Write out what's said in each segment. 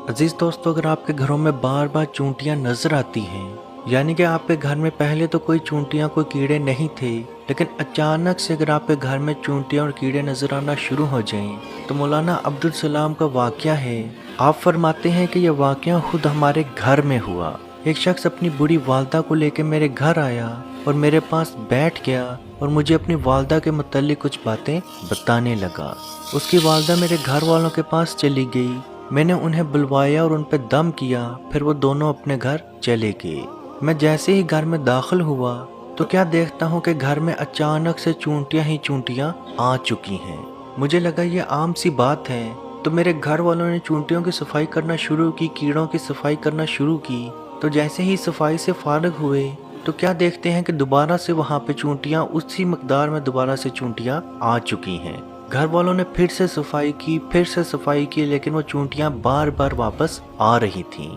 अजीज दोस्तों, अगर आपके घरों में बार बार चूंटियां नजर आती हैं, यानी कि आपके घर में पहले तो कोई चूंटियां कोई कीड़े नहीं थे, लेकिन अचानक से अगर आपके घर में चूंटियां और कीड़े नजर आना शुरू हो जाएं, तो मौलाना अब्दुल सलाम का वाकया है। आप फरमाते हैं कि यह वाकया खुद हमारे घर में हुआ। एक शख्स अपनी बुरी वालदा को लेकर मेरे घर आया और मेरे पास बैठ गया और मुझे अपनी वालदा के मुताल्लिक कुछ बातें बताने लगा। उसकी वालदा मेरे घर वालों के पास चली गई। मैंने उन्हें बुलवाया और उन पर दम किया, फिर वो दोनों अपने घर चले गए। मैं जैसे ही घर में दाखिल हुआ तो क्या देखता हूँ कि घर में अचानक से चूंटियां ही चूंटियां आ चुकी हैं। मुझे लगा ये आम सी बात है, तो मेरे घर वालों ने चूंटियों की सफाई करना शुरू की, कीड़ों की सफाई करना शुरू की। तो जैसे ही सफाई से फारिग हुए तो क्या देखते हैं कि दोबारा से वहाँ पे चूंटियां उसी मकदार में दोबारा से चूंटियां आ चुकी हैं। घर वालों ने फिर से सफाई की, फिर से सफाई की, लेकिन वो चूंटियां बार बार वापस आ रही थीं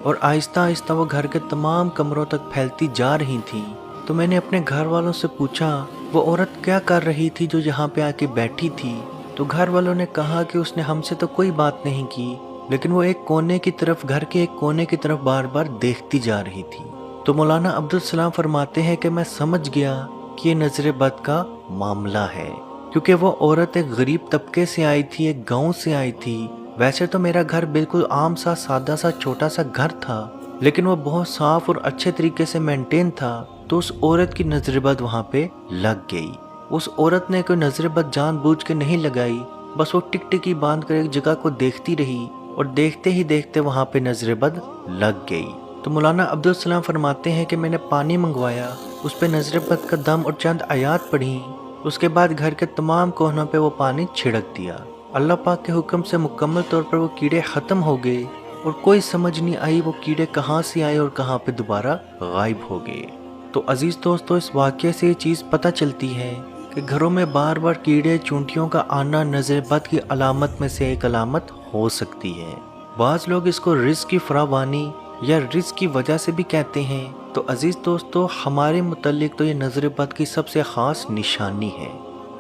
और आहिस्ता आहिस्ता वो घर के तमाम कमरों तक फैलती जा रही थीं। तो मैंने अपने घर वालों से पूछा वो औरत क्या कर रही थी जो यहाँ पे आके बैठी थी। तो घर वालों ने कहा कि उसने हमसे तो कोई बात नहीं की, लेकिन वो एक कोने की तरफ, घर के एक कोने की तरफ बार बार देखती जा रही थी। तो मौलाना अब्दुल सलाम फरमाते हैं कि मैं समझ गया कि ये नजर बद का मामला है, क्योंकि वो औरत एक गरीब तबके से आई थी, एक गांव से आई थी। वैसे तो मेरा घर बिल्कुल आम सा, सादा सा, छोटा सा घर था, लेकिन वो बहुत साफ और अच्छे तरीके से मेंटेन था। तो उस औरत की नजरबद वहाँ पे लग गई। उस औरत ने कोई नजरबद जानबूझ के नहीं लगाई, बस वो टिकटिकी बांध कर एक जगह को देखती रही और देखते ही देखते वहाँ पे नजरबद लग गई। तो मौलाना अब्दुल सलाम फरमाते हैं कि मैंने पानी मंगवाया, उस पर नजरबद का दम और चंद आयात पढ़ी। उसके बाद घर के तमाम कोनों पे वो पानी छिड़क दिया। अल्लाह पाक के हुक्म से मुकम्मल तौर पर वो कीड़े ख़त्म हो गए और कोई समझ नहीं आई वो कीड़े कहाँ से आए और कहाँ पे दोबारा गायब हो गए। तो अजीज़ दोस्तों, इस वाक़े से ये चीज़ पता चलती है कि घरों में बार बार कीड़े चूंटियों का आना नज़र बद की अलामत में से एक अलामत हो सकती है। बाज़ लोग इसको रिज़्क़ की फरावानी या रिज़्क़ की वजह से भी कहते हैं। तो अजीज़ दोस्तों, हमारे मुताल्लिक तो ये नज़र बद की सबसे ख़ास निशानी है।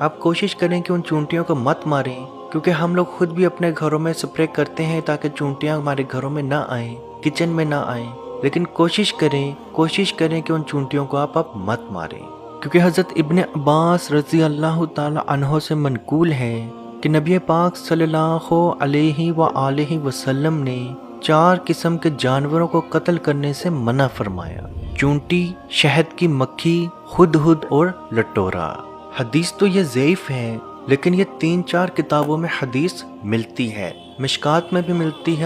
आप कोशिश करें कि उन चूंटियों को मत मारें, क्योंकि हम लोग खुद भी अपने घरों में स्प्रे करते हैं ताकि चूंटियां हमारे घरों में ना आएं, किचन में ना आएं। लेकिन कोशिश करें कि उन चूंटियों को आप मत मारें, क्योंकि हज़रत इब्ने अब्बास रज़ी अल्लाह ताला अन्हो से मनकूल है कि नबी पाक सल्लल्लाहु अलैहि व आलिहि वसल्लम ने 4 किस्म के जानवरों को कत्ल करने से मना फरमाया: चूंटी, शहद की मक्खी, हुदहुद और लटोरा। हदीस तो ये ज़ईफ है, लेकिन ये 3-4 किताबों में हदीस मिलती है। मिशकात में भी मिलती है।